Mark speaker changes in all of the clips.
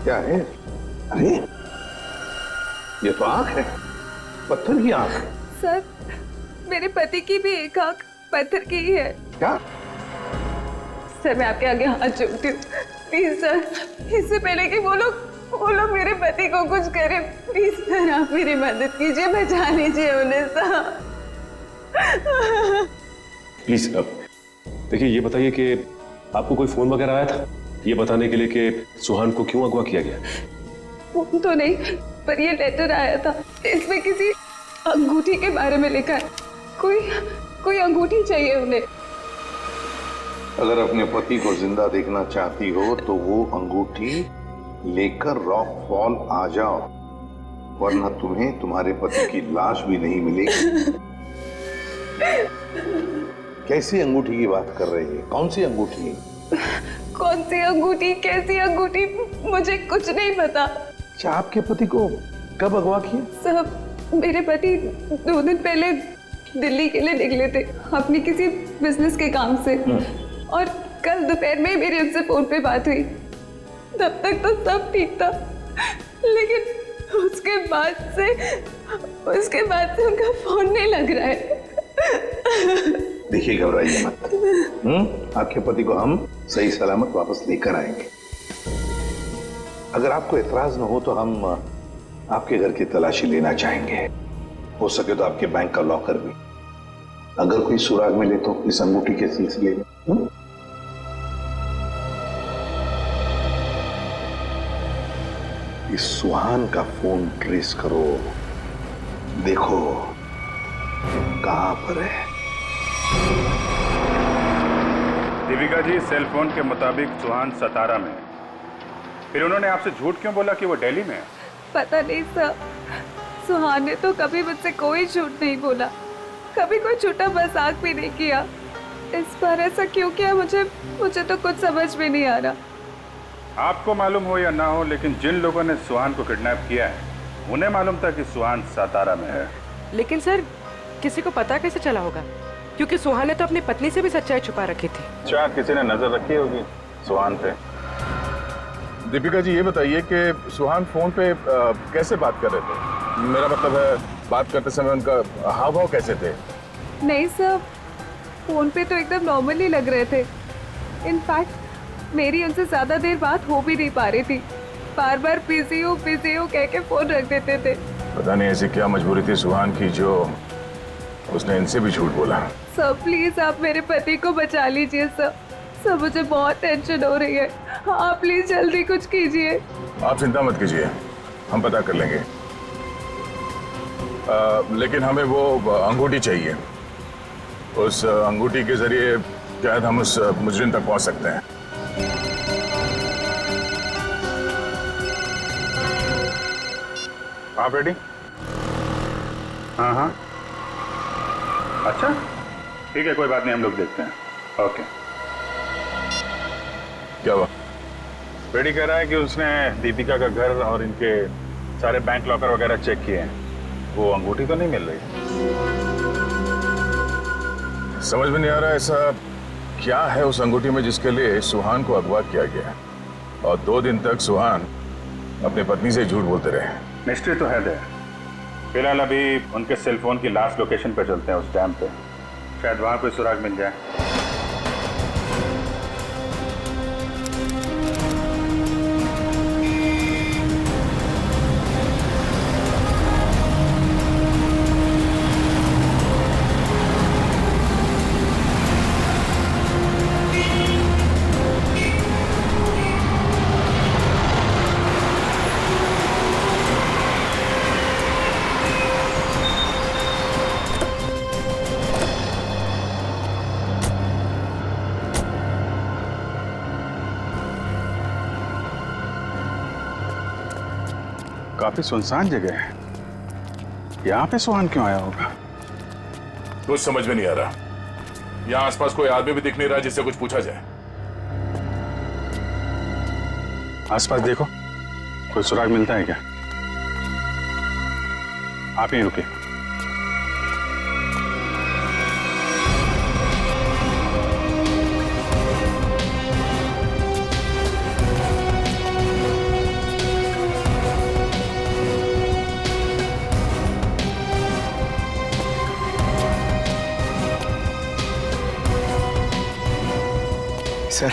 Speaker 1: क्या है? अरे ये तो आंख है, पत्थर की आंख।
Speaker 2: सर, मेरे पति की भी एक आंख पत्थर की ही है।
Speaker 1: क्या?
Speaker 2: सर, मैं आपके आगे हाथ जोड़ती हूँ, प्लीज सर, इससे पहले कि वो लोग मेरे पति को कुछ करें, प्लीज सर आप मेरी मदद कीजिए, बचा लीजिए उन्हें सर।
Speaker 3: प्लीज देखिए, ये बताइए कि आपको कोई फोन वगैरह आया था ये बताने के लिए कि सुहान को क्यों अगवा किया गया?
Speaker 2: फोन तो नहीं, पर ये लेटर आया था, इसमें किसी अंगूठी के बारे में लिखा है। कोई अंगूठी चाहिए उन्हें।
Speaker 1: अगर अपने पति को जिंदा देखना चाहती हो तो वो अंगूठी लेकर रॉक फॉल आ जाओ, वरना तुम्हें तुम्हारे पति की लाश भी नहीं मिलेगी। कैसी अंगूठी की बात कर रही है? कौन सी अंगूठी?
Speaker 2: कौन सी अंगूठी, कैसी अंगूठी, मुझे कुछ नहीं पता।
Speaker 1: अच्छा, आपके पति को कब अगवा किया?
Speaker 2: सब मेरे पति 2 दिन पहले दिल्ली के लिए निकले थे अपनी किसी बिजनेस के काम से, और कल दोपहर में मेरी उनसे फोन पे बात हुई। तब तक तो सब ठीक था, लेकिन उसके बाद से उनका फोन नहीं लग रहा है।
Speaker 1: देखिए, घबराइए मत। आपके पति को हम सही सलामत वापस लेकर आएंगे। अगर आपको एतराज न हो तो हम आपके घर की तलाशी लेना चाहेंगे, हो सके तो आपके बैंक का लॉकर भी, अगर कोई सुराग मिले तो इस अंगूठी के सिलसिले में। इस सुहान का फोन ट्रेस करो, देखो कहां पर है।
Speaker 4: दीपिका जी, सेल फोन के मुताबिक सुहान सतारा में है। फिर उन्होंने आपसे झूठ क्यों बोला कि वो दिल्ली में है?
Speaker 2: पता नहीं सर, सुहान ने तो कभी मुझसे कोई झूठ नहीं बोला, कभी कोई झूठा मजाक भी नहीं किया। इस बार ऐसा क्यों किया मुझे तो कुछ समझ में नहीं आ रहा।
Speaker 4: आपको मालूम हो या ना हो, लेकिन जिन लोगों ने सुहान को किडनैप किया है उन्हें मालूम था कि सुहान सतारा में है।
Speaker 5: लेकिन सर, किसी को पता कैसे चला होगा? क्योंकि सुहान ने तो अपनी पत्नी से भी सच्चाई छुपा रखी थी।
Speaker 4: क्या किसी ने नजर रखी होगी सुहान पे?
Speaker 6: दीपिका जी, ये बताइए कि सुहान फोन पे कैसे बात कर रहे थे? मेरा मतलब है, बात करते समय उनका हाव भाव कैसे थे?
Speaker 2: नहीं सर, फोन पे तो एकदम नॉर्मल ही लग रहे थे। इनफैक्ट मेरी उनसे ज्यादा देर बात हो भी नहीं पा रही थी, बार बार बिजी हो कह के फोन रख देते थे।
Speaker 6: पता नहीं ऐसी क्या मजबूरी थी सुहान की जो उसने इनसे भी झूठ बोला।
Speaker 2: सर प्लीज आप मेरे पति को बचा लीजिए सर, मुझे बहुत टेंशन हो रही है। आप प्लीज जल्दी कुछ कीजिए।
Speaker 6: आप चिंता मत कीजिए, हम पता कर लेंगे। लेकिन हमें वो अंगूठी चाहिए। उस अंगूठी के जरिए शायद हम उस मुजरिम तक पहुंच सकते हैं।
Speaker 4: आप रेडी? हाँ, अच्छा ठीक है, कोई बात नहीं, हम लोग देखते हैं। ओके।
Speaker 6: क्या हुआ?
Speaker 4: रेडी कह रहा है कि उसने दीपिका का घर और इनके सारे बैंक लॉकर वगैरह चेक किए हैं, वो अंगूठी तो नहीं मिल रही।
Speaker 6: समझ में नहीं आ रहा ऐसा क्या है उस अंगूठी में जिसके लिए सुहान को अगवा किया गया, और 2 दिन तक सुहान अपनी पत्नी से झूठ बोलते रहे।
Speaker 4: मिस्ट्री तो है देर। फिलहाल अभी उनके सेलफोन की लास्ट लोकेशन पे चलते हैं, उस डैम पे, शायद वहां कोई सुराग मिल जाए। काफी सुनसान जगह है, यहाँ पे सुहान क्यों आया होगा?
Speaker 6: कुछ समझ में नहीं आ रहा। यहाँ आसपास कोई आदमी भी दिख नहीं रहा जिससे कुछ पूछा जाए।
Speaker 4: आसपास देखो, कोई सुराग मिलता है क्या? आप ही रुके।
Speaker 7: सर,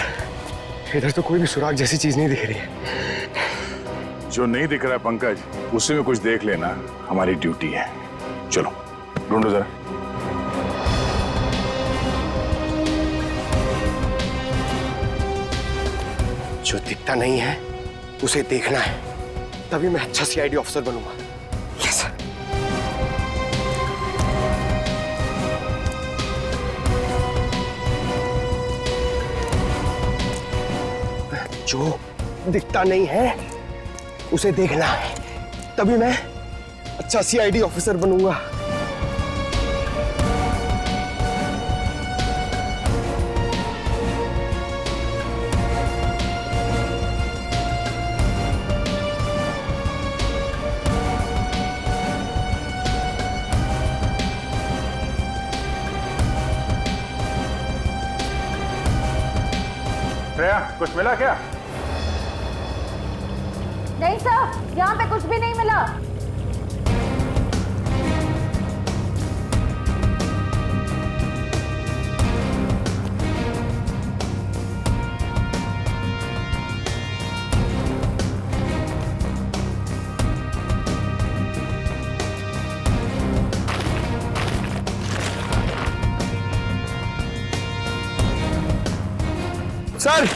Speaker 7: इधर तो कोई भी सुराग जैसी चीज नहीं दिख रही है।
Speaker 6: जो नहीं दिख रहा है पंकज, उसी में कुछ देख लेना हमारी ड्यूटी है। चलो ढूंढो जरा।
Speaker 7: जो दिखता नहीं है उसे देखना है, तभी मैं अच्छा सीआईडी ऑफिसर बनूंगा। Yes sir. जो दिखता नहीं है उसे देखना है, तभी मैं अच्छा सीआईडी ऑफिसर बनूंगा।
Speaker 4: श्रेया, कुछ मिला क्या?
Speaker 8: नहीं सर, यहाँ पे कुछ भी नहीं मिला।
Speaker 7: सर,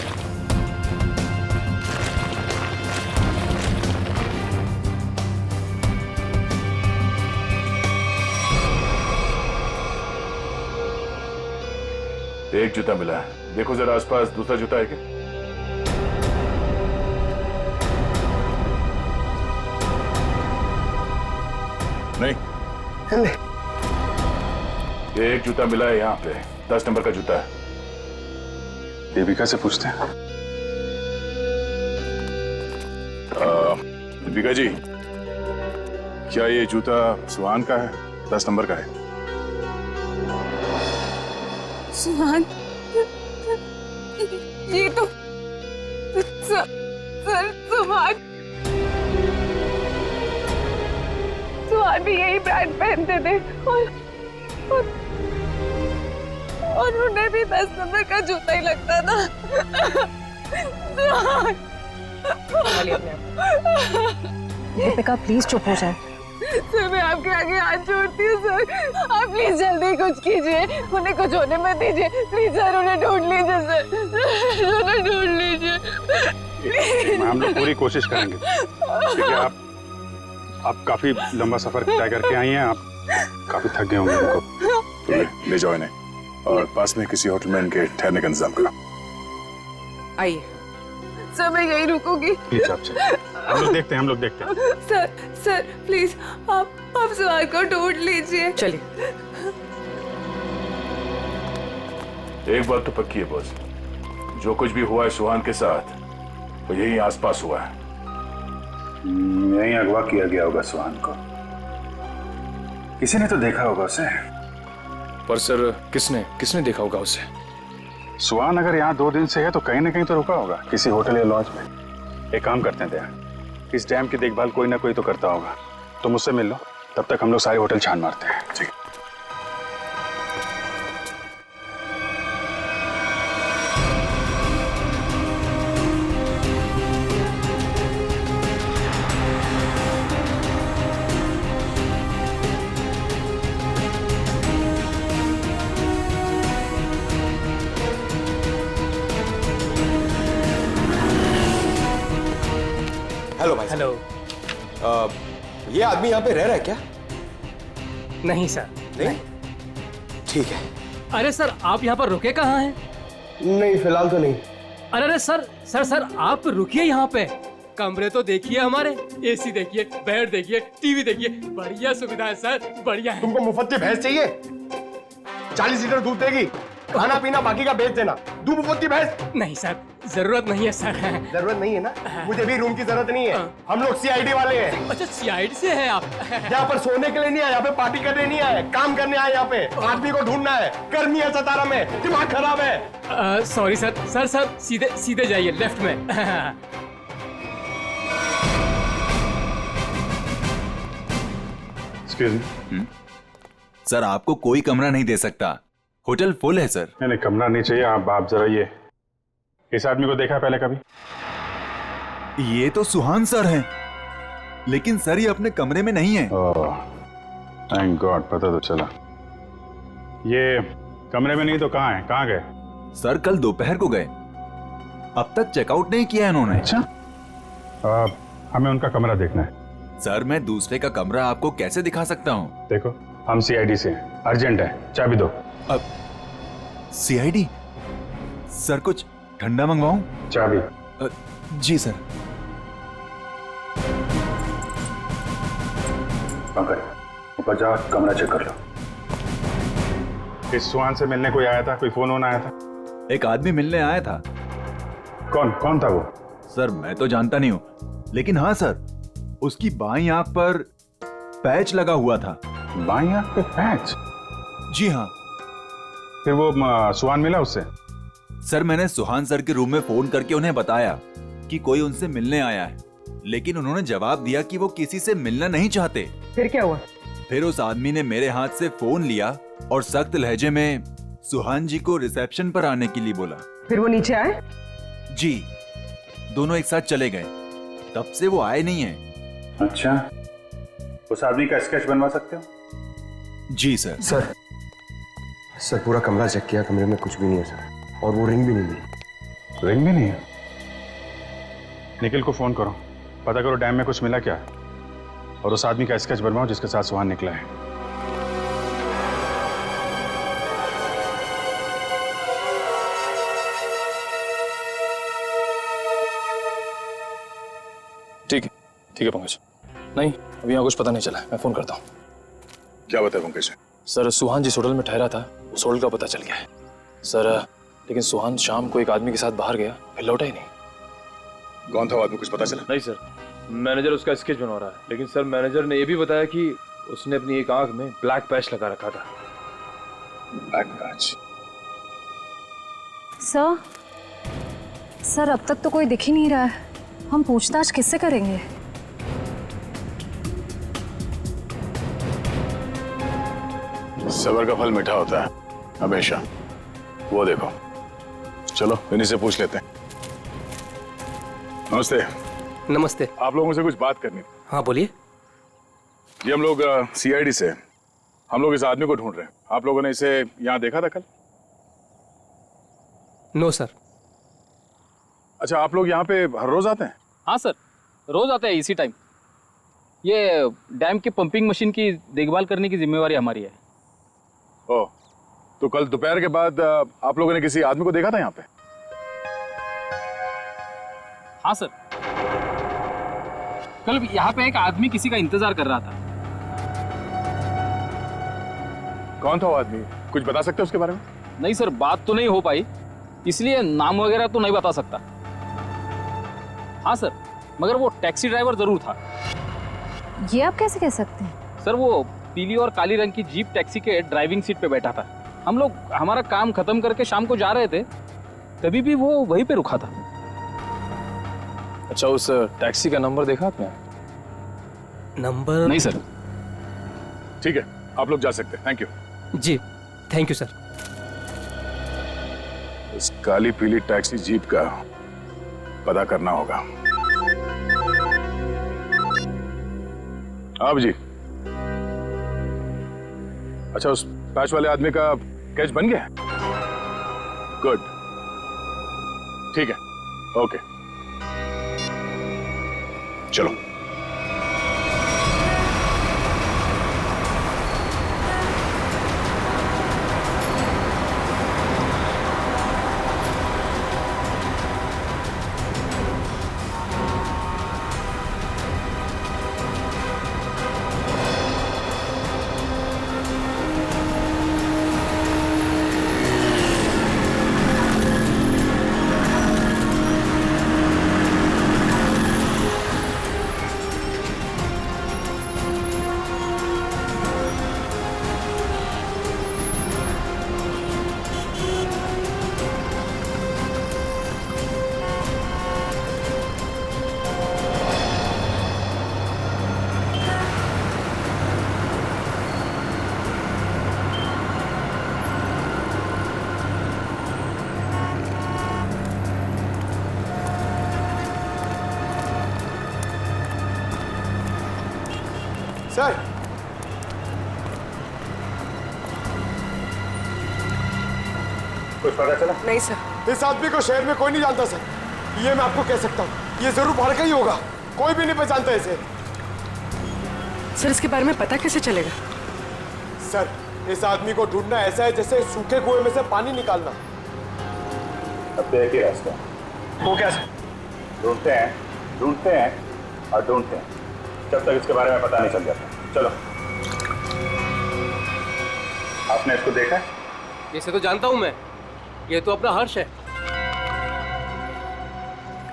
Speaker 6: एक जूता मिला है, देखो जरा आसपास दूसरा जूता है क्या? नहीं, एक जूता मिला है यहाँ पे, 10 नंबर का जूता है।
Speaker 4: दीपिका से पूछते हैं।
Speaker 6: दीपिका जी, क्या ये जूता सुहान का है? 10 नंबर का है।
Speaker 2: सुहान, ये तो सर सुहान भी यही ब्रांड पहनते थे और उन्हें भी 10 नंबर का जूता ही लगता था। सुहान,
Speaker 8: दीपिका प्लीज चुप हो जाए।
Speaker 2: सर मैं आपके आगे हाथ जोड़ती हूँ सर, आप प्लीज जल्दी कुछ कीजिए, उन्हें कुछ होने मत दीजिए प्लीज सर, उन्हें ढूंढ लीजिए सर, उन्हें ढूंढ लीजिए।
Speaker 4: हम लोग पूरी कोशिश करेंगे। देखिए, आप काफी लंबा सफर तय करके आई हैं, आप काफी थक गए होंगे। उनको
Speaker 6: ले जाओ इन्हें और पास में किसी होटल में इनके ठहरने का इंतजाम करो।
Speaker 5: आइए।
Speaker 2: सर मैं यही रुकूंगी।
Speaker 4: प्लीज आप चलिए, हम लोग देखते हैं।
Speaker 2: सर प्लीज आप सुहान को ढूंढ लीजिए।
Speaker 5: चलिए।
Speaker 6: एक बात तो पक्की है बॉस, जो कुछ भी हुआ है सुहान के साथ वो यही आसपास हुआ है।
Speaker 4: यहीं अगवा किया गया होगा सुहान को, किसी ने तो देखा होगा उसे।
Speaker 9: पर सर, किसने देखा होगा उसे?
Speaker 4: सुहान अगर यहाँ 2 दिन से है तो कहीं ना कहीं तो रुका होगा, किसी होटल या लॉज में। एक काम करते हैं दया, इस डैम की देखभाल कोई ना कोई तो करता होगा, तो मुझसे मिल लो, तब तक हम लोग सारे होटल छान मारते हैं। ठीक है।
Speaker 7: हेलो भाई।
Speaker 10: हेलो।
Speaker 7: ये आदमी यहाँ पे रह रहा है क्या?
Speaker 10: नहीं सर।
Speaker 7: नहीं? ठीक है।
Speaker 10: अरे सर, आप यहाँ पर रुके कहाँ हैं?
Speaker 7: नहीं, फिलहाल तो नहीं।
Speaker 10: अरे सर आप रुकिए यहाँ पे। कमरे तो देखिए हमारे, एसी देखिए, बेड देखिए, टीवी देखिए, बढ़िया सुविधा है सर, बढ़िया है।
Speaker 7: तुमको मुफ्त की भैंस चाहिए? 40 लीटर दूध देगी, खाना पीना बाकी का बेच देना। दूध मुफ्त की भैंस?
Speaker 10: नहीं सर, जरूरत नहीं है सर।
Speaker 7: जरूरत नहीं है ना? मुझे भी रूम की जरूरत नहीं है, हम लोग सीआईडी वाले हैं।
Speaker 10: अच्छा, सीआईडी से हैं आप?
Speaker 7: यहाँ पर सोने के लिए नहीं आए, यहाँ पे पार्टी करने नहीं आए, काम करने आए। यहाँ पे आदमी को ढूंढना है, गर्मी है सतारा में, दिमाग खराब है।
Speaker 10: सॉरी सर, सीधे जाइए, लेफ्ट में।
Speaker 4: एक्सक्यूज मी
Speaker 11: सर, आपको कोई कमरा नहीं दे सकता, होटल फुल है सर।
Speaker 4: नहीं, कमरा नहीं चाहिए। आप जरा ये इस आदमी को देखा है पहले कभी?
Speaker 11: ये तो सुहान सर हैं, लेकिन सर ये अपने कमरे में नहीं है।
Speaker 4: ओह, थैंक गॉड, पता तो चला। ये कमरे में नहीं तो कहाँ है? कहाँ गए?
Speaker 11: सर कल दोपहर को गए, अब तक चेकआउट नहीं किया इन्होंने।
Speaker 4: अच्छा, हमें उनका कमरा देखना है।
Speaker 11: सर मैं दूसरे का कमरा आपको कैसे दिखा सकता हूँ?
Speaker 4: देखो, हम सीआईडी से हैं, अर्जेंट है, चाबी दो।
Speaker 11: अब सीआईडी? सर कुछ ठंडा मंगवाऊं?
Speaker 4: चाबी।
Speaker 11: जी सर।
Speaker 4: पंकज, ऊपर जाओ, कमरा चेक कर लो। इस सुहान से मिलने कोई आया था? कोई फोन आया था?
Speaker 11: एक आदमी मिलने आया था।
Speaker 4: कौन था वो?
Speaker 11: सर मैं तो जानता नहीं हूँ, लेकिन हाँ सर, उसकी बाईं आंख पर पैच लगा हुआ था।
Speaker 4: बाईं आंख पे पैच?
Speaker 11: जी हाँ।
Speaker 4: फिर वो सुहान मिला उससे?
Speaker 11: सर मैंने सुहान सर के रूम में फोन करके उन्हें बताया कि कोई उनसे मिलने आया है, लेकिन उन्होंने जवाब दिया कि वो किसी से मिलना नहीं चाहते।
Speaker 5: फिर क्या हुआ?
Speaker 11: फिर उस आदमी ने मेरे हाथ से फोन लिया और सख्त लहजे में सुहान जी को रिसेप्शन पर आने के लिए बोला।
Speaker 5: फिर वो नीचे आए?
Speaker 11: जी, दोनों एक साथ चले गए, तब से वो आए नहीं हैं।
Speaker 4: अच्छा, उस आदमी का स्केच बनवा सकते हो?
Speaker 11: जी सर।
Speaker 7: सर पूरा कमरा चेक किया, कमरे में कुछ भी नहीं है सर, और वो रिंग भी नहीं मिली।
Speaker 4: रिंग भी नहीं है? निखिल को फोन करो, पता करो डैम में कुछ मिला क्या, और उस आदमी का स्केच बनवाओ जिसके साथ सुहान निकला है।
Speaker 9: ठीक है पंकज। नहीं, अभी यहाँ कुछ पता नहीं चला, मैं फोन करता हूँ।
Speaker 6: क्या बताया पंकज?
Speaker 9: सर सुहान जिस होटल में ठहरा था उस होटल का पता चल गया है सर, लेकिन सुहान शाम को एक आदमी के साथ बाहर गया, फिर लौटा ही नहीं।
Speaker 6: कौन था वो आदमी, कुछ पता चला?
Speaker 9: नहीं सर, मैनेजर उसका स्केच बनवा रहा है, लेकिन सर मैनेजर ने यह भी बताया कि उसने अपनी एक आंख में ब्लैक पैच लगा रखा था।
Speaker 6: Black patch?
Speaker 8: सर अब तक तो कोई दिख ही नहीं रहा है, हम पूछताछ किससे करेंगे?
Speaker 6: सबर का फल मीठा होता है हमेशा, वो देखो। चलो इन्हीं से पूछ लेते हैं। नमस्ते।
Speaker 10: नमस्ते।
Speaker 6: आप लोगों से कुछ बात करनी थी।
Speaker 10: हाँ बोलिए।
Speaker 6: ये हम लोग सीआईडी से, हम लोग इस आदमी को ढूंढ रहे हैं। आप लोगों ने इसे यहाँ देखा था कल?
Speaker 10: No sir.
Speaker 6: अच्छा, आप लोग यहाँ पे हर रोज आते हैं?
Speaker 12: हाँ सर, रोज आते हैं इसी टाइम। ये डैम की पंपिंग मशीन की देखभाल करने की जिम्मेवारी हमारी है।
Speaker 6: ओह, तो कल दोपहर के बाद आप लोगों ने किसी आदमी को देखा था यहाँ पे?
Speaker 12: हाँ सर, कल यहाँ पे एक आदमी किसी का इंतजार कर रहा था।
Speaker 6: कौन था वो आदमी, कुछ बता सकते हो उसके बारे में?
Speaker 12: नहीं सर, बात तो नहीं हो पाई, इसलिए नाम वगैरह तो नहीं बता सकता। हाँ सर, मगर वो टैक्सी ड्राइवर जरूर था।
Speaker 8: ये आप कैसे कह सकते हैं?
Speaker 12: सर वो पीली और काली रंग की जीप टैक्सी के ड्राइविंग सीट पे बैठा था। हम लोग हमारा काम खत्म करके शाम को जा रहे थे, तभी भी वो वहीं पे रुका था।
Speaker 9: अच्छा, उस टैक्सी का नंबर देखा आपने?
Speaker 10: नंबर?
Speaker 12: नहीं सर।
Speaker 6: ठीक है, आप लोग जा सकते हैं। Thank you.
Speaker 10: जी थैंक यू सर।
Speaker 6: इस काली पीली टैक्सी जीप का पता करना होगा। आप जी, अच्छा उस पैच वाले आदमी का कैच बन गया? गुड, ठीक है, ओके, चलो।
Speaker 7: सर
Speaker 4: कुछ पता चला?
Speaker 5: नहीं सर।
Speaker 7: इस आदमी को शहर में कोई नहीं जानता सर। ये मैं आपको कह सकता हूँ, ये जरूर बाहर का ही होगा। कोई भी नहीं पहचानता इसे।
Speaker 5: सर इसके बारे में पता कैसे चलेगा?
Speaker 7: सर इस आदमी को ढूंढना ऐसा है जैसे सूखे कुएं में से पानी निकालना।
Speaker 4: अब तो एक ही रास्ता वो क्या सर? ढूंढते हैं और ढूंढते हैं जब तक इसके बारे में पता नहीं चल जाता। चलो। आपने इसको देखा है?
Speaker 10: इसे तो जानता हूँ मैं, ये तो अपना हर्ष है।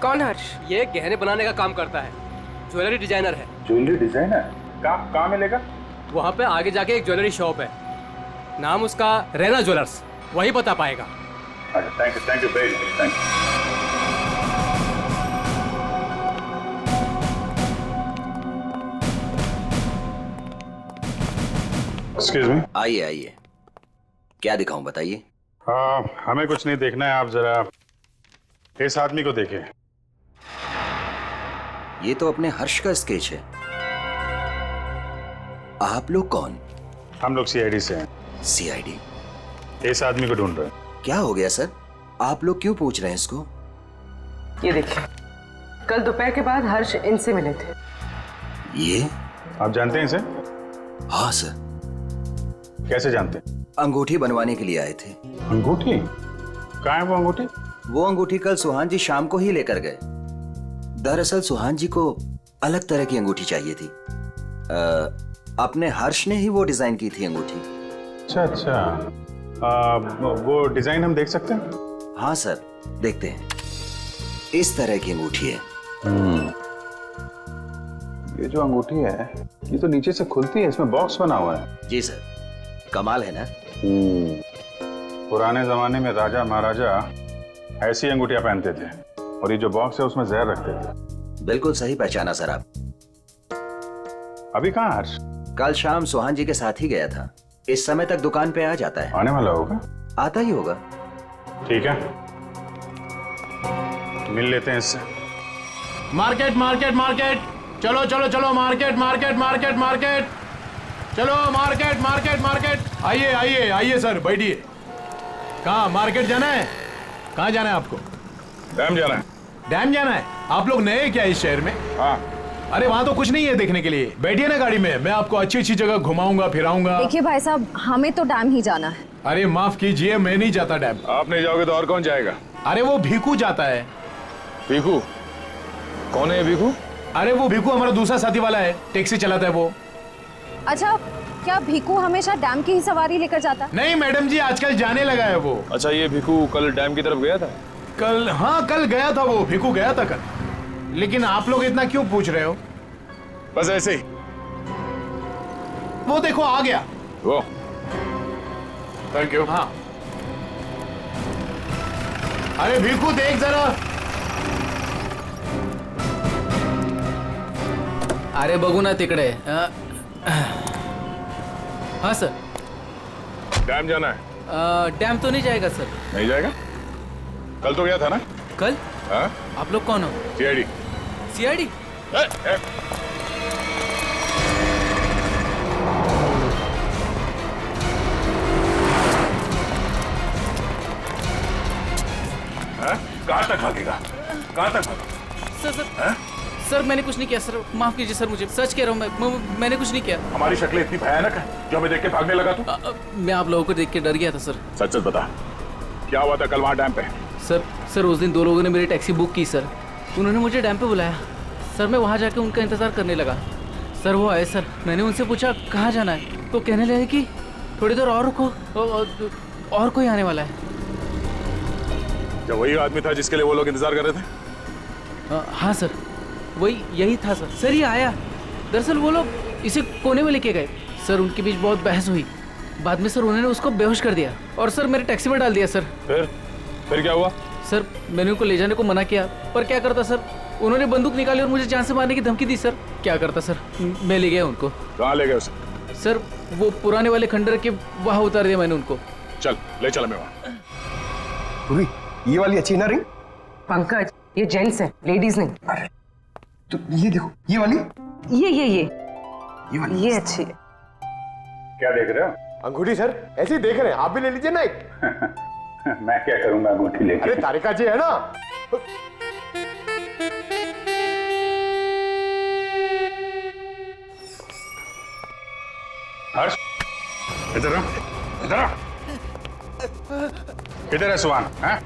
Speaker 5: कौन हर्ष?
Speaker 10: ये गहने बनाने का काम करता है, ज्वेलरी डिजाइनर है।
Speaker 4: Jewellery designer? कहाँ मिलेगा?
Speaker 10: वहाँ पे आगे जाके एक ज्वेलरी शॉप है, नाम उसका रैना ज्वेलर्स, वही बता पाएगा।
Speaker 4: Thank you very much. Thank you. Excuse me.
Speaker 13: आइए आइए, क्या दिखाऊं बताइए।
Speaker 4: हमें कुछ नहीं देखना है, आप जरा इस आदमी को देखिए।
Speaker 13: ये तो अपने हर्ष का स्केच है। आप लोग कौन?
Speaker 4: हम लोग सीआईडी से हैं।
Speaker 13: सीआईडी?
Speaker 4: इस आदमी को ढूंढ रहे हैं।
Speaker 13: क्या हो गया सर, आप लोग क्यों पूछ रहे हैं इसको?
Speaker 5: ये देखिए, कल दोपहर के बाद हर्ष इनसे मिले थे।
Speaker 13: ये
Speaker 4: आप जानते हैं इसे?
Speaker 13: हाँ सर।
Speaker 4: कैसे जानते हैं?
Speaker 13: अंगूठी बनवाने के लिए आए थे।
Speaker 4: अंगूठी? कहाँ है वो अंगूठी?
Speaker 13: वो अंगूठी कल सुहान जी शाम को ही लेकर गए। दरअसल सुहान जी को अलग तरह की अंगूठी चाहिए थी। अपने हर्ष ने ही वो डिजाइन की थी अंगूठी।
Speaker 4: अच्छा। वो डिजाइन हम देख सकते हैं?
Speaker 13: हाँ सर, देखते हैं। इस तरह की अंगूठी है।
Speaker 4: ये जो अंगूठी है ये तो नीचे से खुलती है, इसमें बॉक्स बना हुआ है।
Speaker 13: जी सर, कमाल है ना।
Speaker 4: पुराने जमाने में राजा महाराजा ऐसी अंगूठियां पहनते थे, और ये जो बॉक्स है उसमें जहर रखते थे।
Speaker 13: बिल्कुल सही पहचाना सर आप।
Speaker 4: अभी कहाँ हर्ष?
Speaker 13: कल शाम सुहान जी के साथ ही गया था। इस समय तक दुकान पे आ जाता है।
Speaker 4: आने वाला होगा?
Speaker 13: आता ही होगा।
Speaker 4: ठीक है, मिल लेते हैं इससे।
Speaker 6: मार्केट मार्केट मार्केट, चलो चलो चलो, मार्केट मार्केट मार्केट मार्केट, चलो मार्केट मार्केट मार्केट। आइए आइए आइए सर, बैठिए। कहाँ मार्केट जाना है? कहाँ जाना है आपको?
Speaker 4: डैम जाना है।
Speaker 6: डैम जाना है? आप लोग नए क्या इस शहर में?
Speaker 4: हाँ।
Speaker 6: अरे वहाँ तो कुछ नहीं है देखने के लिए। बैठिए ना गाड़ी में, मैं आपको अच्छी अच्छी जगह घुमाऊंगा फिराऊंगा।
Speaker 8: देखिए भाई साहब, हमें तो डैम ही जाना है।
Speaker 6: अरे माफ कीजिए, मैं नहीं जाता डैम।
Speaker 4: आप नहीं जाओगे तो और कौन जाएगा?
Speaker 6: अरे वो भीखू जाता है।
Speaker 4: भीखू? कौन है भीखू?
Speaker 6: अरे वो भीखू हमारा दूसरा साथी वाला है, टैक्सी चलाता है वो।
Speaker 8: अच्छा, क्या भीखू हमेशा डैम की ही सवारी लेकर जाता है?
Speaker 6: नहीं मैडम जी, आजकल जाने लगा है वो।
Speaker 4: अच्छा, ये भीखू कल डैम की तरफ गया था?
Speaker 6: कल? हाँ कल गया था वो, भीखू गया था कल। लेकिन आप लोग इतना क्यों पूछ रहे हो?
Speaker 4: बस ऐसे ही।
Speaker 6: वो देखो आ गया
Speaker 4: वो। Thank you.
Speaker 6: हाँ। अरे भीखू देख जरा।
Speaker 12: अरे बघू ना तिकडे। हाँ सर।
Speaker 4: डैम जाना है?
Speaker 12: डैम तो नहीं जाएगा सर।
Speaker 4: नहीं जाएगा? कल तो गया था ना?
Speaker 12: कल?
Speaker 4: हाँ?
Speaker 12: आप लोग कौन हो?
Speaker 4: सीआईडी।
Speaker 12: सीआईडी?
Speaker 4: कहाँ तक भागेगा? कहाँ तक भागेगा?
Speaker 12: सर सर सर मैंने कुछ नहीं किया सर, माफ कीजिए सर, मुझे सच कह रहा हूँ, मैंने कुछ नहीं किया।
Speaker 4: हमारी शक्लें इतनी भयानक है जो हमें देख के भागने लगा तू?
Speaker 12: मैं आप लोगों को देख के डर गया था सर।
Speaker 4: सच सच बता, क्या हुआ था कल वहाँ डैम पे?
Speaker 12: सर उस दिन दो लोगों ने मेरी टैक्सी बुक की सर। उन्होंने मुझे डैम पे बुलाया सर। मैं वहाँ जाके उनका इंतजार करने लगा सर। वो आए सर, मैंने उनसे पूछा कहाँ जाना है, तो कहने लगे कि थोड़ी देर और रुको, और कोई आने वाला है।
Speaker 4: क्या वही आदमी था जिसके लिए वो लोग इंतजार कर रहे थे?
Speaker 12: हाँ सर, वही यही था सर। सर ये आया, दरअसल वो लोग इसे कोने में लेके गए सर। उनके बीच बहुत बहस हुई, बाद में सर उन्होंने उसको बेहोश कर दिया और सर मेरे टैक्सी में डाल दिया सर।
Speaker 4: फिर क्या हुआ?
Speaker 12: सर मैंने उनको ले जाने को मना किया, पर क्या करता सर, उन्होंने बंदूक निकाली और मुझे जान से मारने की धमकी दी सर। क्या करता सर, मैं ले गया उनको।
Speaker 4: कहाँ ले गए उसे?
Speaker 12: सर वो पुराने वाले खंडर के वहाँ उतार दिया मैंने उनको।
Speaker 4: चल ले चल मैं वहाँ।
Speaker 7: पूरी ये वाली अच्छी ना रिंग?
Speaker 5: पंकज ये जेंट्स है, लेडीज नहीं।
Speaker 7: अरे तो ये देखो, ये वाली?
Speaker 5: ये ये अच्छी है।
Speaker 4: क्या देख रहे हो?
Speaker 7: अंगूठी सर, ऐसे ही देख रहे हैं, आप भी ले लीजिए ना एक।
Speaker 4: मैं क्या करूंगा अंगूठी लेके?
Speaker 7: अरे तारिका जी है ना।
Speaker 4: हर्ष, इधर आओ, इधर आओ। किधर है सुहान? हैं?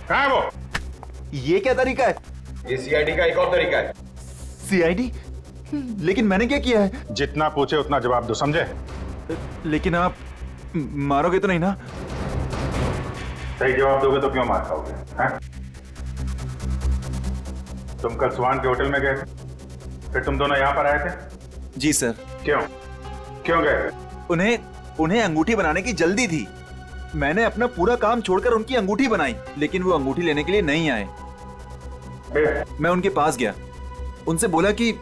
Speaker 4: कहाँ है वो?
Speaker 11: ये क्या तरीका है?
Speaker 7: ये सीआईडी का एक और तरीका है।
Speaker 11: सीआईडी? लेकिन मैंने क्या किया है?
Speaker 4: जितना पूछे उतना जवाब दो, समझे?
Speaker 11: लेकिन आप मारोगे तो नहीं ना?
Speaker 4: सही जवाब दोगे तो क्यों मार खाओगे? हैं? तुम कल सुहान के होटल में गए थे, फिर तुम दोनों यहाँ पर आए थे?
Speaker 11: जी सर।
Speaker 4: क्यों गए?
Speaker 11: उन्हें अंगूठी बनाने की जल्दी थी। मैंने अपना पूरा काम छोड़कर उनकी अंगूठी बनाई, लेकिन वो अंगूठी लेने के लिए नहीं आए। मैं उनके पास गया, उनसे बोला कि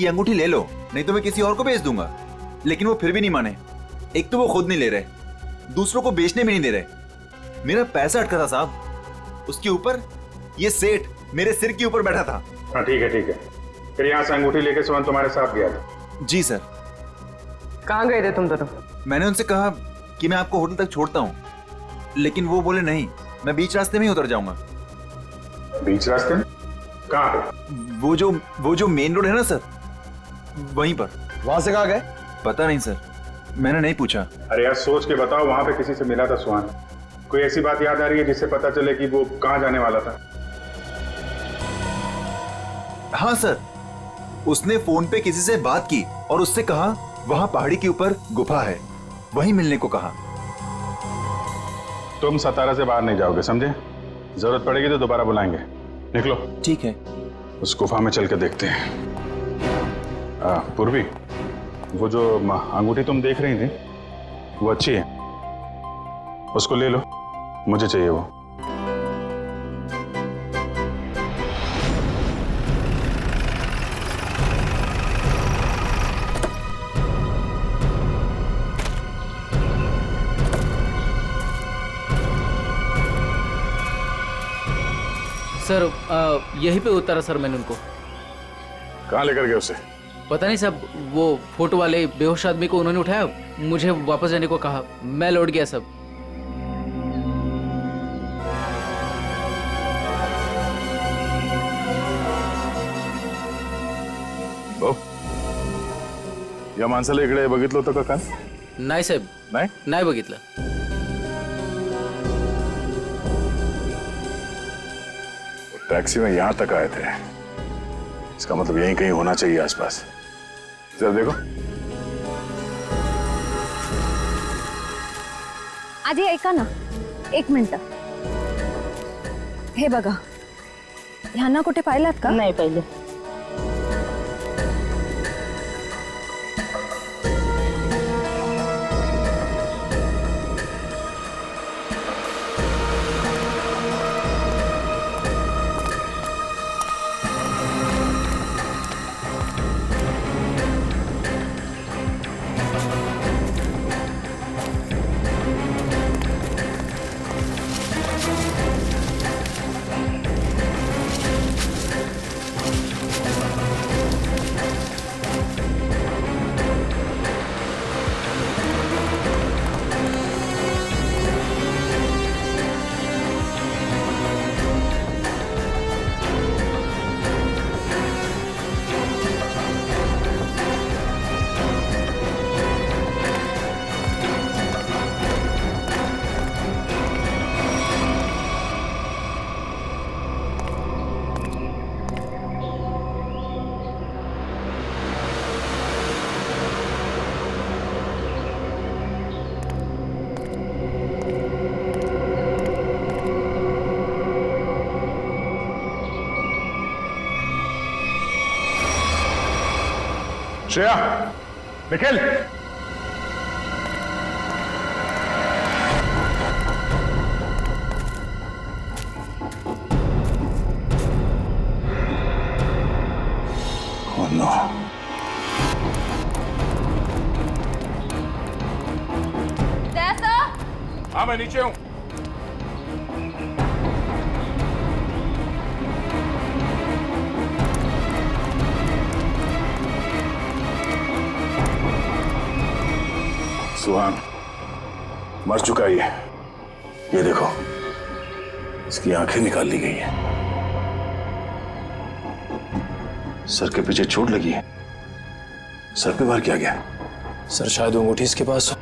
Speaker 11: अंगूठी ले लो, नहीं तो मैं किसी और को बेच दूंगा। लेकिन वो फिर भी नहीं माने। एक तो वो खुद नहीं ले रहे, दूसरों को बेचने भी नहीं दे रहे। मेरा पैसा अटका था साहब, उसके ऊपर ये सेठ मेरे सिर के ऊपर बैठा था।
Speaker 4: हाँ ठीक है। फिर यहाँ से अंगूठी लेके सुहान तुम्हारे साथ गया था?
Speaker 11: जी सर।
Speaker 5: कहाँ गए थे तुम दोनों? मैंने
Speaker 11: उनसे कहा कि मैं आपको होटल तक छोड़ता हूँ, लेकिन वो बोले नहीं, मैं बीच रास्ते में ही उतर जाऊंगा।
Speaker 4: बीच रास्ते में? कहाँ पे?
Speaker 11: वो जो मेन रोड है ना सर, वहीं पर।
Speaker 7: वहां से कहाँ गए?
Speaker 11: पता नहीं सर, मैंने नहीं पूछा।
Speaker 4: अरे यार सोच के बताओ, वहां पे किसी से मिला था सुहान? कोई ऐसी बात याद आ रही है जिससे पता चले कि वो कहाँ जाने वाला था?
Speaker 11: हाँ सर, उसने फोन पे किसी से बात की और उससे कहा वहां पहाड़ी के ऊपर गुफा है, वहीं मिलने को कहा।
Speaker 4: तुम सतारा से बाहर नहीं जाओगे, समझे? जरूरत पड़ेगी तो दोबारा बुलाएंगे। निकलो।
Speaker 11: ठीक है।
Speaker 4: उस गुफा में चल के देखते हैं। पूर्वी, वो जो अंगूठी तुम देख रही थी वो अच्छी है, उसको ले लो, मुझे चाहिए वो।
Speaker 12: सर यहीं पे उतारा सर मैंने उनको।
Speaker 4: कहाँ लेकर गए उसे?
Speaker 12: पता नहीं सब, वो फोटो वाले बेहोश आदमी को उन्होंने उठाया, मुझे वापस जाने को कहा, मैं लौट गया सब।
Speaker 4: या माणसाला इकडे बघितलं होतं का काल?
Speaker 12: नाही साहेब, नाही बघितलं।
Speaker 4: टैक्सी में यहाँ तक आए थे, इसका मतलब यहीं कहीं होना चाहिए आसपास। जरा देखो।
Speaker 8: आधी ऐका ना, एक मिनिट। हे बघा, ह्यांना कुठे पाहिलात का?
Speaker 5: नाही पाहिले।
Speaker 4: Shreya, Nikhil, oh no. हाँ मैं नीचे हूं। सुहान मर चुका है ये देखो, इसकी आंखें निकाल ली गई है, सर के पीछे चोट लगी है, सर पे वार किया गया।
Speaker 9: सर शायद वो अंगूठी इसके पास हो।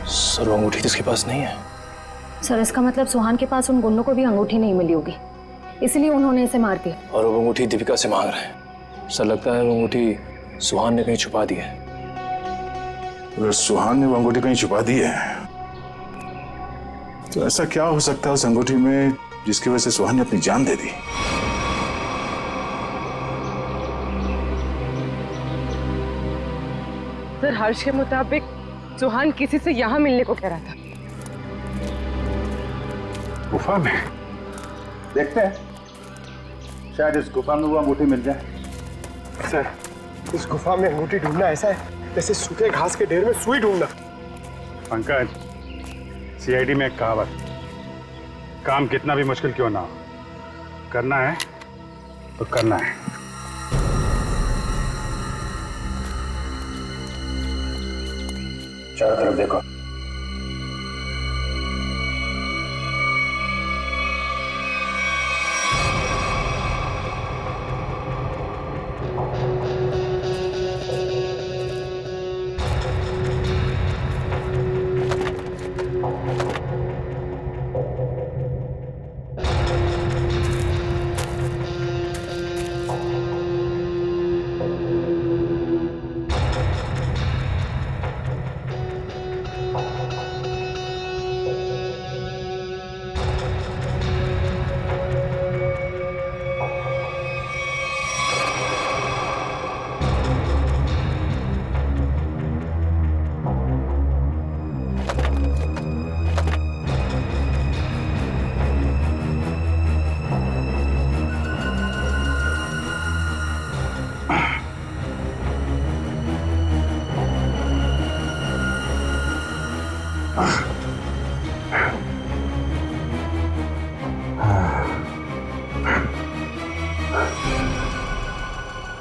Speaker 9: सर वो अंगूठी तो इसके पास नहीं है।
Speaker 8: सर इसका मतलब सुहान के पास उन गुंडों को भी अंगूठी नहीं मिली होगी, इसलिए उन्होंने इसे मार दिया।
Speaker 9: और वो अंगूठी दीपिका से मांग रहे हैं। सर लगता है वो अंगूठी सुहान ने कहीं छुपा दी है।
Speaker 4: अगर सुहान ने वो अंगूठी कहीं छुपा दी है तो ऐसा क्या हो सकता है उस अंगूठी में जिसकी वजह से सुहान ने अपनी जान दे दी?
Speaker 5: सर हर्ष के मुताबिक सुहान किसी से यहाँ मिलने को कह रहा था।
Speaker 4: गुफा में देखते हैं, शायद इस गुफा में वो अंगूठी मिल जाए।
Speaker 7: सर इस गुफा में अंगूठी ढूंढना ऐसा है जैसे सूखे घास के ढेर में सुई ढूंढना।
Speaker 4: पंकज, सीआईडी में एक कहावत, काम कितना भी मुश्किल क्यों ना हो, करना है तो करना है। चारों तरफ देखो।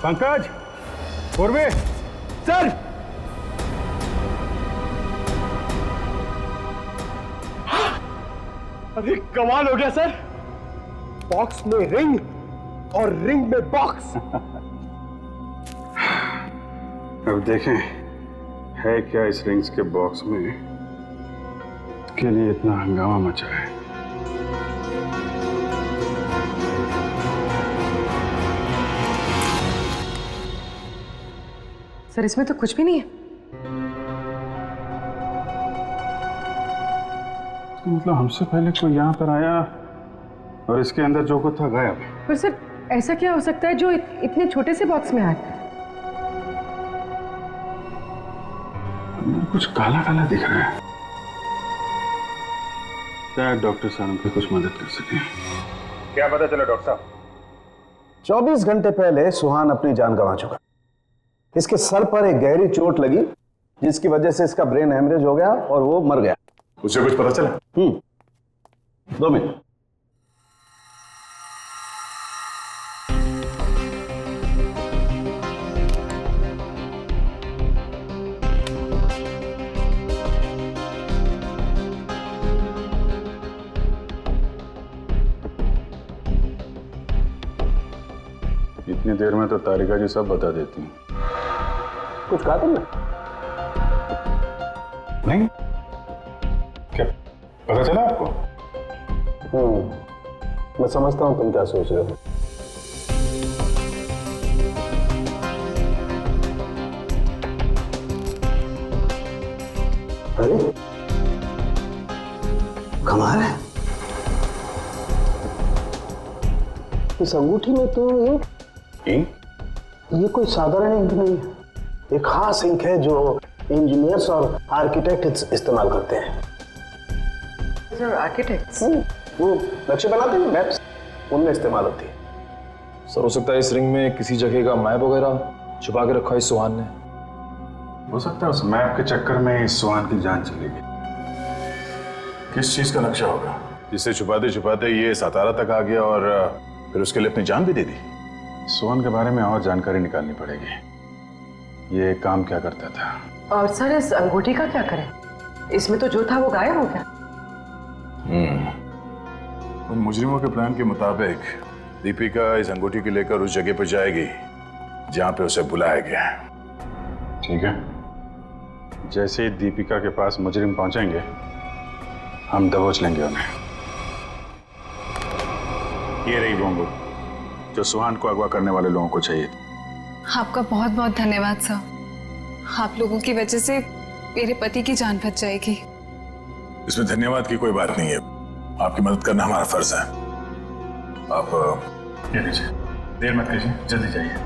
Speaker 4: पंकज, पूर्वे, सर।
Speaker 7: अरे कमाल हो गया सर, बॉक्स में रिंग और रिंग में बॉक्स।
Speaker 4: अब देखें है क्या इस रिंग्स के बॉक्स में के लिए इतना हंगामा मचा है।
Speaker 5: सर इसमें तो कुछ भी नहीं है।
Speaker 4: तो मतलब हमसे पहले कोई यहाँ पर आया और इसके अंदर जो कुछ था गायब।
Speaker 5: पर सर ऐसा क्या हो सकता है जो इतने छोटे से बॉक्स में आया?
Speaker 4: अंदर कुछ काला काला दिख रहा है। शायद डॉक्टर साहब की कुछ मदद कर सके। क्या पता चला डॉक्टर साहब?
Speaker 14: 24 घंटे पहले सुहान अपनी जान गंवा चुका। इसके सर पर एक गहरी चोट लगी जिसकी वजह से इसका ब्रेन हेमरेज हो गया और वो मर गया।
Speaker 4: उसे कुछ पता चला?
Speaker 14: 2 मिनट।
Speaker 4: इतनी देर में तो तारिका जी सब बता देती हैं।
Speaker 14: कुछ कहा तुमने?
Speaker 4: नहीं, क्या पता चला आपको?
Speaker 14: मैं समझता हूं तुम क्या सोच रहे हो। अरे कमाल है, इस अंगूठी में तो ये कोई साधारण इंक नहीं है, एक खास इंक है जो इंजीनियर्स और आर्किटेक्ट इस्तेमाल करते हैं।
Speaker 5: सर आर्किटेक्ट्स
Speaker 14: वो नक्शे बनाते हैं, मैप्स, उनमें इस्तेमाल होती है।
Speaker 9: सर हो सकता है इस रिंग में किसी जगह का मैप वगैरह छुपा के रखा है इस सुहान ने।
Speaker 4: हो सकता है उस मैप के चक्कर में इस सुहान की जान चली गई। किस चीज का नक्शा होगा जिससे छुपाते छुपाते ये सातारा तक आ गया और फिर उसके लिए अपनी जान भी दे दी? सोहन के बारे में और जानकारी निकालनी पड़ेगी। ये काम क्या करता था?
Speaker 5: और सर इस अंगूठी का क्या करें? इसमें तो जो था वो गायब हो गया।
Speaker 4: उन मुजरिमों के प्लान के मुताबिक दीपिका इस अंगूठी को लेकर उस जगह पर जाएगी जहां पे उसे बुलाया गया है। ठीक है, जैसे ही दीपिका के पास मुजरिम पहुंचेंगे हम दबोच लेंगे उन्हें। ये रही वो अंगूठी जो सुहान को अगवा करने वाले लोगों को चाहिए।
Speaker 2: आपका बहुत बहुत धन्यवाद सर। आप लोगों की वजह से मेरे पति की जान बच जाएगी।
Speaker 4: इसमें धन्यवाद की कोई बात नहीं है, आपकी मदद करना हमारा फर्ज है। आप ये लीजिए, देर मत कीजिए, जल्दी जाइए।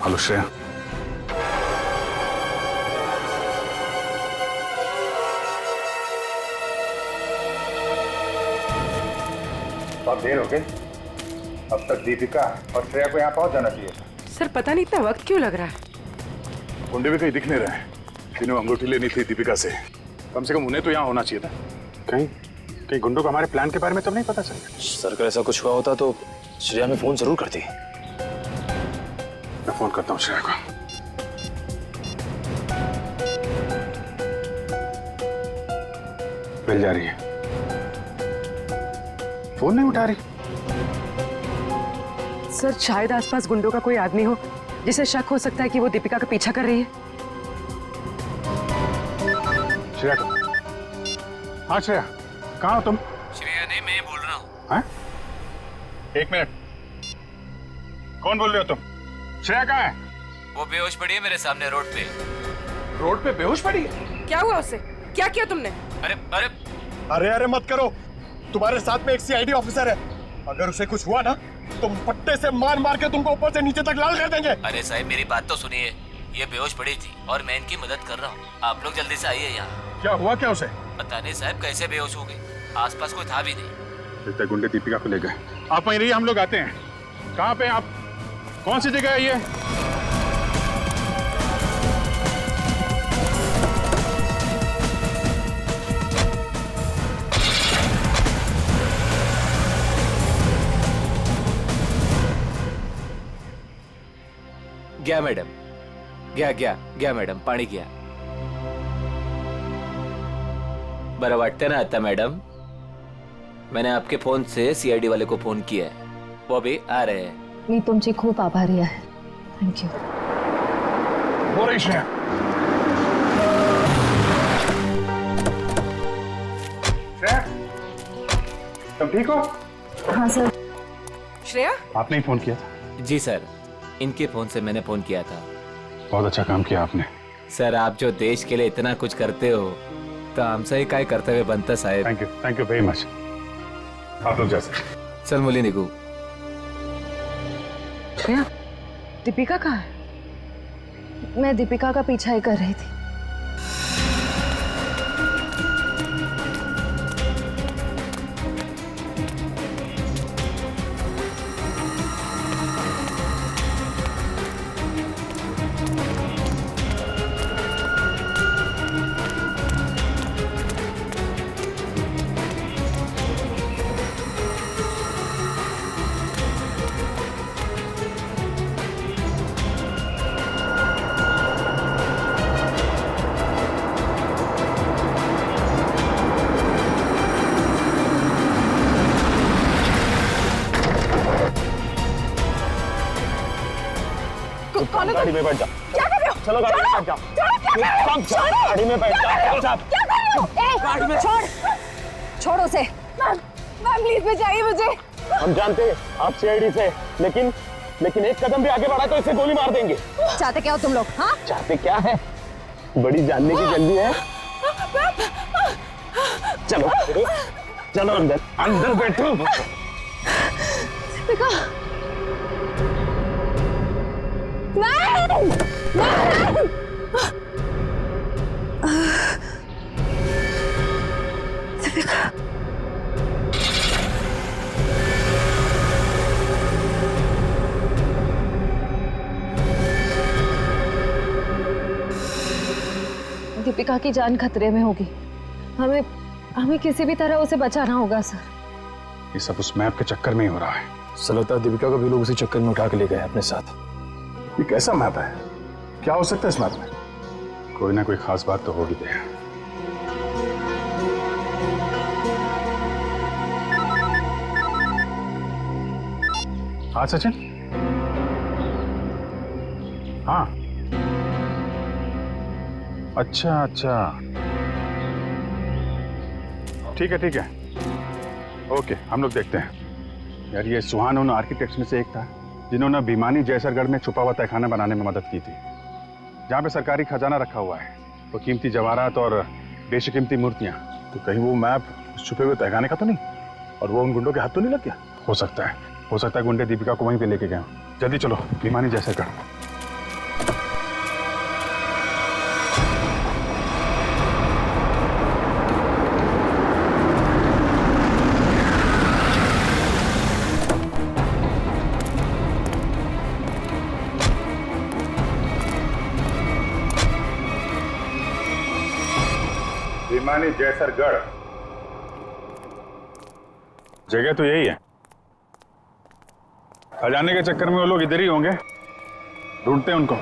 Speaker 4: हेलो श्रेया।
Speaker 15: बहुत देर हो गई, अब तक दीपिका और श्रेया को यहाँ पहुंच जाना चाहिए।
Speaker 5: सर पता नहीं इतना वक्त क्यों लग रहा है।
Speaker 4: गुंडे भी कहीं दिख नहीं रहे, जिन्हें अंगूठी लेनी थी दीपिका से कम उन्हें तो यहाँ होना चाहिए था। कहीं गुंडों को हमारे प्लान के बारे में तो नहीं पता चल गया?
Speaker 9: सर अगर ऐसा कुछ हुआ होता तो श्रेया में फोन जरूर करती।
Speaker 4: मैं फोन करता हूँ श्रेया को। मिल जा रही है, फोन नहीं उठा रही।
Speaker 5: सर शायद आसपास गुंडों का कोई आदमी हो जिसे शक हो सकता है कि वो दीपिका का पीछा कर रही है।
Speaker 4: श्रेया, हाँ श्रेया, कहाँ हो तुम?
Speaker 12: श्रेया नहीं, मैं बोल रहा हूँ।
Speaker 4: हाँ? एक मिनट, कौन बोल रहे हो तुम? श्रेया कहाँ है?
Speaker 12: वो बेहोश पड़ी है मेरे सामने रोड पे।
Speaker 4: रोड पे बेहोश पड़ी है?
Speaker 5: क्या हुआ उससे? क्या किया तुमने?
Speaker 12: अरे अरे
Speaker 7: अरे अरे मत करो, तुम्हारे साथ में एक सीआईडी ऑफिसर है, अगर उसे कुछ हुआ ना तो पट्टे से मार मार के तुमको ऊपर से नीचे तक लाल कर देंगे।
Speaker 12: अरे साहब मेरी बात तो सुनिए, ये बेहोश पड़ी थी और मैं इनकी मदद कर रहा हूँ। आप लोग जल्दी से आइए यहाँ।
Speaker 4: क्या हुआ क्या उसे?
Speaker 12: पता नहीं साहब कैसे बेहोश हो गई, आसपास कोई था भी नहीं।
Speaker 4: लगता है गुंडे दीपिका को ले गए। आप वहीं रहिए, हम लोग आते हैं। कहाँ पे आप? कौन सी जगह है ये?
Speaker 12: गया मैडम, गया मैडम, पाणी गया। बरं वाटतं ना आता मैडम? मैंने आपके फोन से सीआईडी वाले को फोन किया है, वो भी आ रहे हैं।
Speaker 8: मी तुमची खूप आभारी आहे। Thank you.
Speaker 4: हो रही श्रेया। श्रेया, तुम ठीक हो?
Speaker 8: हाँ सर।
Speaker 5: श्रेया,
Speaker 4: आपने ही फोन किया था?
Speaker 12: जी सर, इनके फोन से मैंने फोन किया था।
Speaker 4: बहुत अच्छा काम किया आपने।
Speaker 12: सर आप जो देश के लिए इतना कुछ करते हो तो हमसे ही काय कर्तव्य बनतं साहेब।
Speaker 4: Thank you very much. आप लोग जा सकते।
Speaker 12: चल मुली निघू।
Speaker 5: श्रेया, दीपिका कहाँ है?
Speaker 8: मैं दीपिका का पीछा ही कर रही थी।
Speaker 7: गाड़ी में बैठ जाओ।
Speaker 2: क्या कर रहे हो?
Speaker 7: चलो गाड़ी में बैठ जाओ। गाड़ी में बैठ जाओ।
Speaker 2: क्या कर रहे हो? गाड़ी में छोड़ उसे। मैम प्लीज बचाइए मुझे।
Speaker 7: हम जानते हैं आप सीआईडी से, लेकिन एक कदम भी आगे बढ़ा तो इसे गोली मार देंगे।
Speaker 8: चाहते क्या हो तुम लोग? हाँ,
Speaker 7: चाहते क्या है? बड़ी जानने की जल्दी है। चलो चलो अंदर बैठो।
Speaker 2: दीपिका, नहीं, दीपिका,
Speaker 8: दीपिका की जान खतरे में होगी। हमें हमें किसी भी तरह उसे बचाना होगा सर।
Speaker 4: ये सब उस मैप के चक्कर में ही हो रहा है।
Speaker 9: सर लगता है दीपिका को भी लोग उसी चक्कर में उठा के ले गए अपने साथ।
Speaker 4: ये कैसा मैप है? क्या हो सकता है इस मैप में? कोई ना कोई खास बात तो होगी दे। हाँ सचिन। हाँ अच्छा अच्छा, ठीक है ठीक है, ओके हम लोग देखते हैं। यार ये सुहान उन आर्किटेक्ट्स में से एक था जिन्होंने भिमानी जैसरगढ़ में छुपा हुआ तहखाना बनाने में मदद की थी, जहाँ पे सरकारी खजाना रखा हुआ है, वो कीमती जवाहरात और बेशकीमती मूर्तियाँ। तो कहीं वो मैप छुपे हुए तहखाने का तो नहीं, और वो उन गुंडों के हाथ तो नहीं लग गया? हो सकता है गुंडे दीपिका को वहीं पे लेके गए। जल्दी चलो भिमानी जैसरगढ़। भिमानी जैसरगढ़ जगह तो यही है। खजाने के चक्कर में वो लोग इधर ही होंगे, ढूंढते हैं उनको।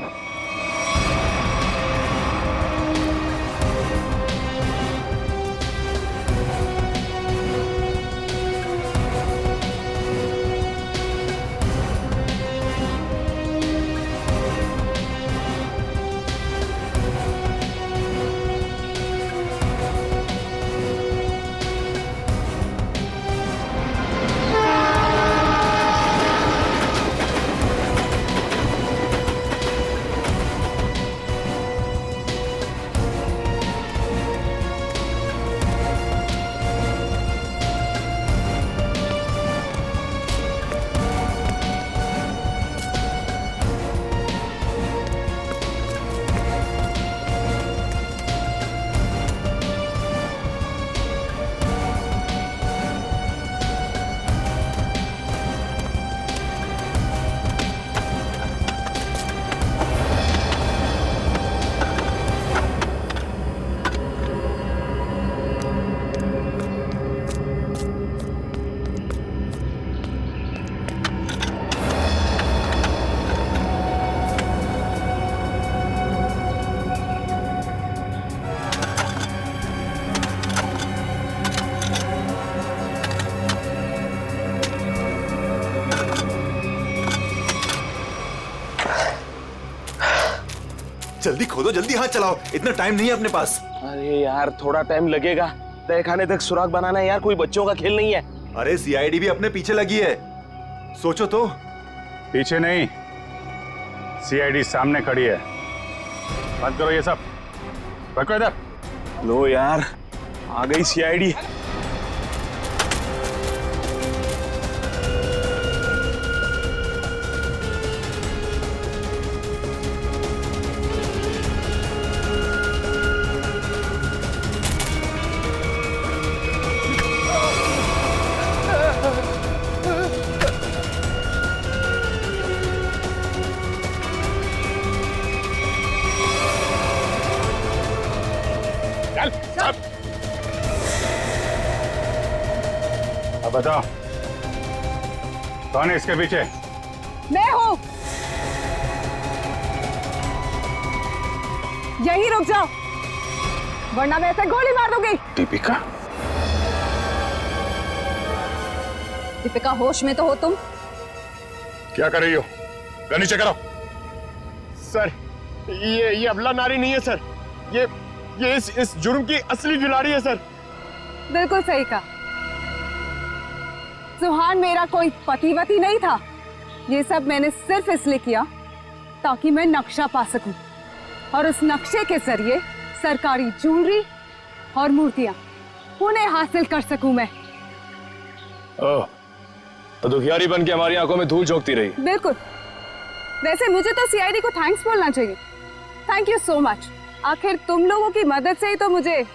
Speaker 11: जल्दी खोदो, जल्दी हाथ चलाओ, इतना टाइम नहीं है अपने पास।
Speaker 7: अरे यार थोड़ा टाइम लगेगा, तहखाने तक सुराग बनाना है यार, कोई बच्चों का खेल नहीं है।
Speaker 11: अरे सीआईडी भी अपने पीछे लगी है, सोचो तो।
Speaker 4: पीछे नहीं, सीआईडी सामने खड़ी है। बंद करो ये सब, रखो इधर।
Speaker 7: लो यार आ गई सीआईडी।
Speaker 4: अब बताओ कौन है इसके पीछे?
Speaker 2: मैं हूँ। यही रुक जाओ वरना मैं ऐसे गोली मार दूंगी।
Speaker 4: दीपिका?
Speaker 2: दीपिका होश में तो हो तुम?
Speaker 4: क्या कर रही हो? गन नीचे करो।
Speaker 7: सर ये अबला नारी नहीं है सर, ये इस जुर्म की असली खिलाड़ी है सर।
Speaker 2: बिल्कुल सही कहा। सुहान मेरा कोई पतिवती नहीं था। ये सब मैंने सिर्फ इसलिए किया ताकि मैं नक्शा पा सकूं और उस नक्शे के जरिए सरकारी ज्वेलरी और मूर्तियां उन्हें हासिल कर सकूं मैं।
Speaker 9: ओह, तो दुखियारी बन के हमारी आंखों में धूल झोंकती रही।
Speaker 2: बिल्कुल। वैसे मुझे तो सीआईडी को थैंक्स बोलना चाहिए। Thank you so much. आखिर तुम लोगों की मदद से ही तो मुझे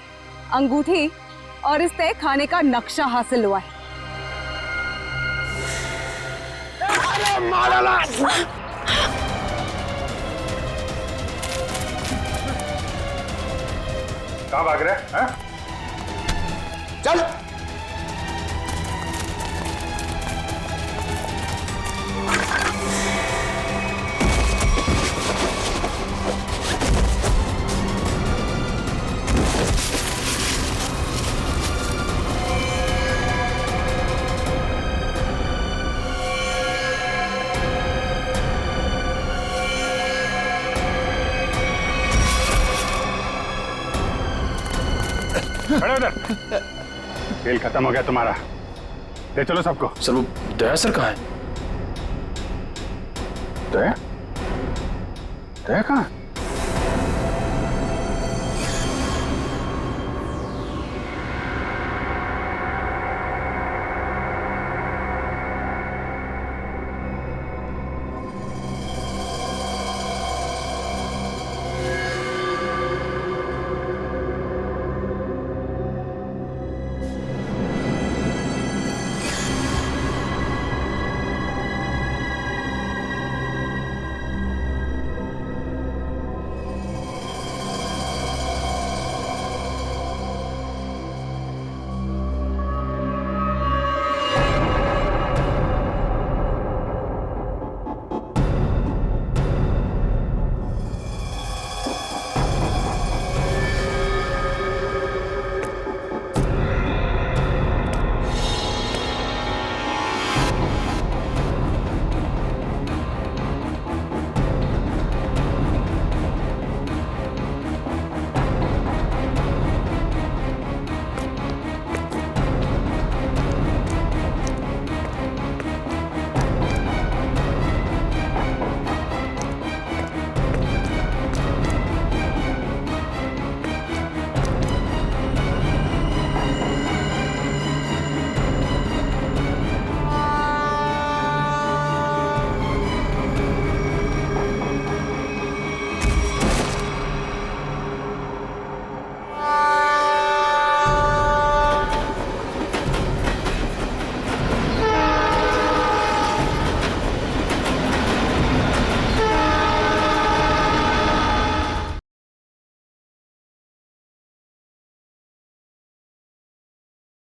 Speaker 2: अंगूठी और इस तय खाने का नक्शा हासिल हुआ है।
Speaker 15: कहाँ भाग रहे हैं?
Speaker 7: चल।
Speaker 15: खड़े उधर। खेल खत्म हो गया तुम्हारा। ले चलो सबको।
Speaker 9: सर वो दया सर कहाँ है?
Speaker 15: दया? दया कहाँ?